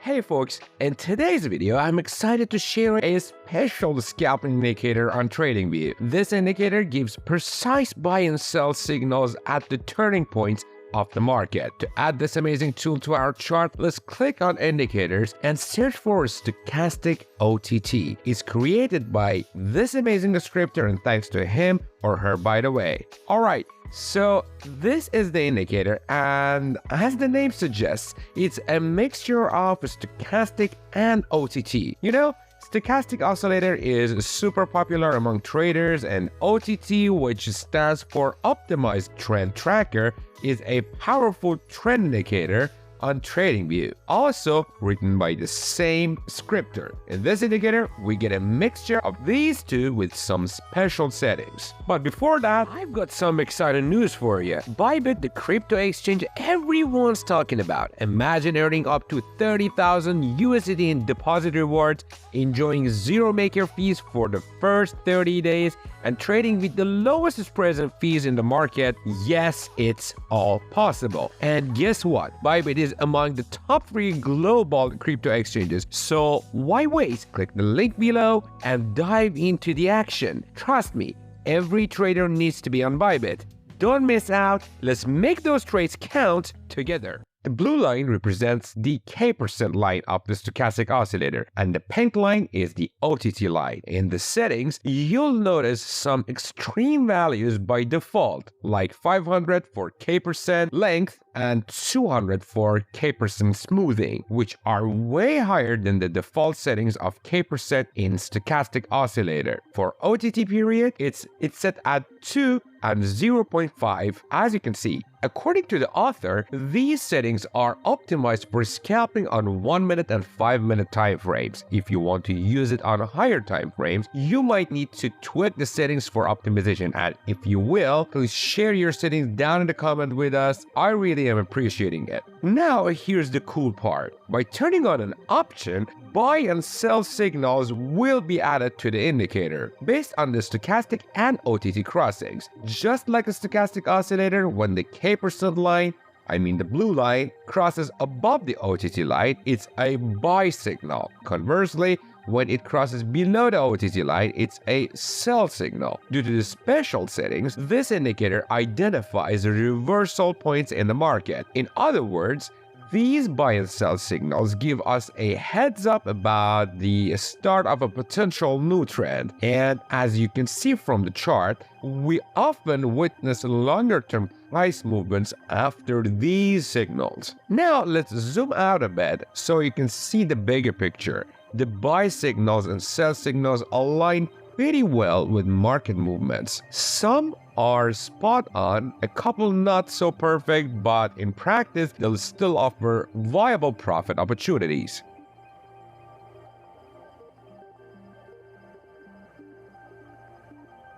Hey folks, in today's video, I'm excited to share a special scalping indicator on TradingView. This indicator gives precise buy and sell signals at the turning points of the market. To add this amazing tool to our chart, let's click on indicators and search for stochastic OTT. It's created by this amazing descriptor, and thanks to him or her, by the way. Alright, so this is the indicator, and as the name suggests, it's a mixture of stochastic and OTT. You know, stochastic oscillator is super popular among traders, and OTT, which stands for Optimized Trend Tracker, is a powerful trend indicator on TradingView, also written by the same scripter. In this indicator, we get a mixture of these two with some special settings. But before that, I've got some exciting news for you. Bybit, the crypto exchange everyone's talking about. Imagine earning up to 30,000 USD in deposit rewards, enjoying zero maker fees for the first 30 days, and trading with the lowest present fees in the market. Yes, it's all possible. And guess what? Bybit is among the top 3 global crypto exchanges. So why wait? Click the link below and dive into the action. Trust me, every trader needs to be on Bybit. Don't miss out. Let's make those trades count together. The blue line represents the K% line of the stochastic oscillator, and the pink line is the OTT line. In the settings, you'll notice some extreme values by default, like 500 for K% length and 200 for K% smoothing, which are way higher than the default settings of K% in stochastic oscillator. For OTT period, it's set at 2 and 0.5, as you can see. According to the author, these settings are optimized for scalping on 1 minute and 5 minute time frames. If you want to use it on higher time frames, you might need to tweak the settings for optimization. And if you will, please share your settings down in the comment with us. I really am appreciating it. Now here's the cool part. By turning on an option, buy and sell signals will be added to the indicator based on the stochastic and OTT crossings. Just like a stochastic oscillator, when the K% line, I mean the blue line, crosses above the OTT line, it's a buy signal. Conversely, when it crosses below the OTT line, it's a sell signal. Due to the special settings, this indicator identifies the reversal points in the market. In other words, these buy and sell signals give us a heads up about the start of a potential new trend. And as you can see from the chart, we often witness longer-term price movements after these signals. Now let's zoom out a bit so you can see the bigger picture. The buy signals and sell signals align pretty well with market movements. Some are spot on, a couple not so perfect, but in practice, they'll still offer viable profit opportunities.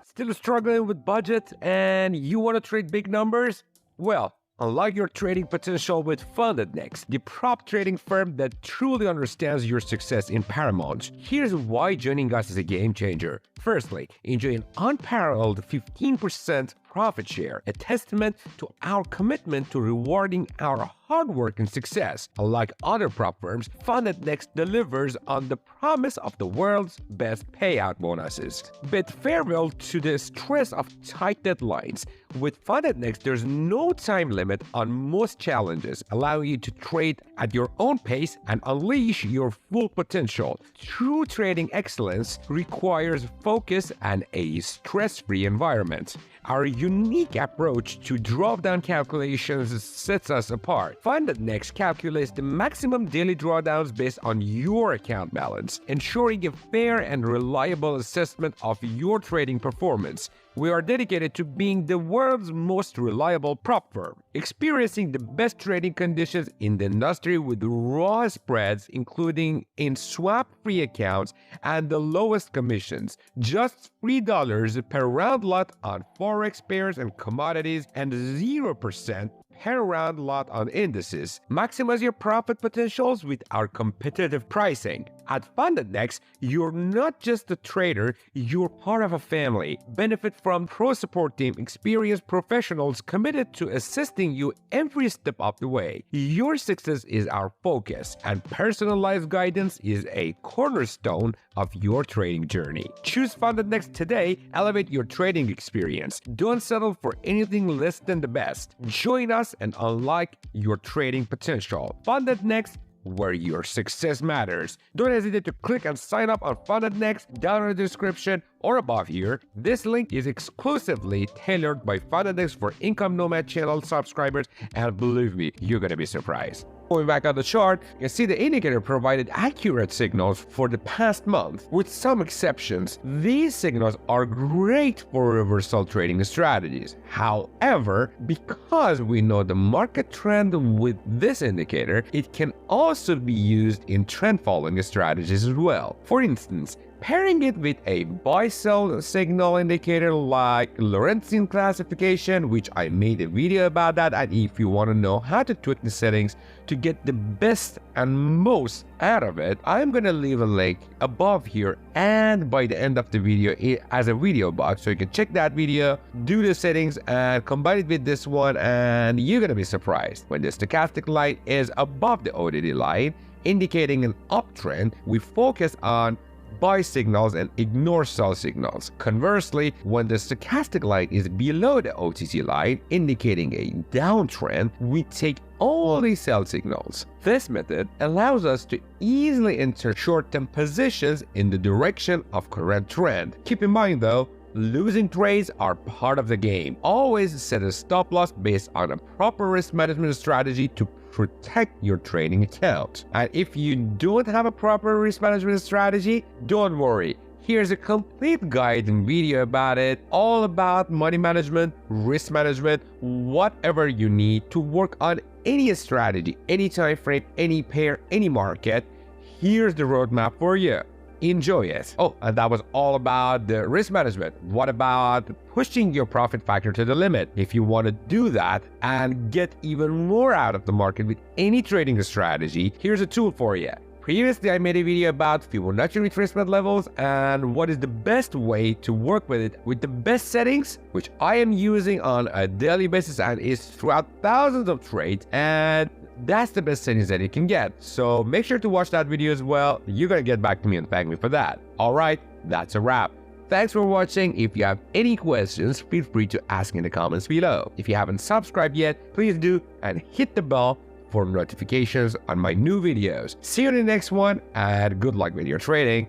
Still struggling with budget and you want to trade big numbers? Well, unlock your trading potential with FundedNext, the prop trading firm that truly understands your success in paramount. Here's why joining us is a game changer. Firstly, enjoy an unparalleled 15% profit share, a testament to our commitment to rewarding our hard work and success. Unlike other prop firms, FundedNext delivers on the promise of the world's best payout bonuses. Bid farewell to the stress of tight deadlines. With FundedNext, there's no time limit on most challenges, allowing you to trade at your own pace and unleash your full potential. True trading excellence requires focus and a stress-free environment. Our unique approach to drop-down calculations sets us apart. FundedNext calculates the maximum daily drawdowns based on your account balance, ensuring a fair and reliable assessment of your trading performance. We are dedicated to being the world's most reliable prop firm, experiencing the best trading conditions in the industry with raw spreads, including in swap-free accounts and the lowest commissions, just $3 per round lot on Forex pairs and commodities, and 0% pair around a lot on indices, maximize your profit potentials with our competitive pricing. At FundedNext, you're not just a trader, you're part of a family. Benefit from pro support team, experienced professionals committed to assisting you every step of the way. Your success is our focus, and personalized guidance is a cornerstone of your trading journey. Choose FundedNext today, elevate your trading experience. Don't settle for anything less than the best. Join us and unlock your trading potential. FundedNext, where your success matters. Don't hesitate to click and sign up on FundedNext down in the description or above here. This link is exclusively tailored by FundedNext for Income Nomad channel subscribers, and believe me, you're gonna be surprised. Going back on the chart, you can see the indicator provided accurate signals for the past month. With some exceptions, these signals are great for reversal trading strategies. However, because we know the market trend with this indicator, it can also be used in trend following strategies as well. For instance, pairing it with a buy-sell signal indicator like Lorentzian classification, which I made a video about that, and if you want to know how to tweak the settings to get the best and most out of it, I'm going to leave a link above here and by the end of the video as a video box, so you can check that video, do the settings, and combine it with this one, and you're going to be surprised. When the stochastic line is above the ODD line, indicating an uptrend, we focus on buy signals and ignore sell signals. Conversely, when the stochastic line is below the OTC line, indicating a downtrend, we take only sell signals. This method allows us to easily enter short-term positions in the direction of current trend. Keep in mind though, losing trades are part of the game. Always set a stop loss based on a proper risk management strategy to protect your trading account. And if you don't have a proper risk management strategy, don't worry. Here's a complete guide and video about it, all about money management, risk management, whatever you need to work on any strategy, any time frame, any pair, any market. Here's the roadmap for you. Enjoy it. Oh, and that was all about the risk management. What about pushing your profit factor to the limit? If you want to do that and get even more out of the market with any trading strategy, here's a tool for you. Previously, I made a video about Fibonacci retracement levels and what is the best way to work with it with the best settings, which I am using on a daily basis and is throughout thousands of trades, and that's the best settings that you can get. So make sure to watch that video as well. You're gonna get back to me and thank me for that. Alright, that's a wrap. Thanks for watching. If you have any questions, feel free to ask in the comments below. If you haven't subscribed yet, please do, and hit the bell for notifications on my new videos. See you in the next one, and good luck with your trading.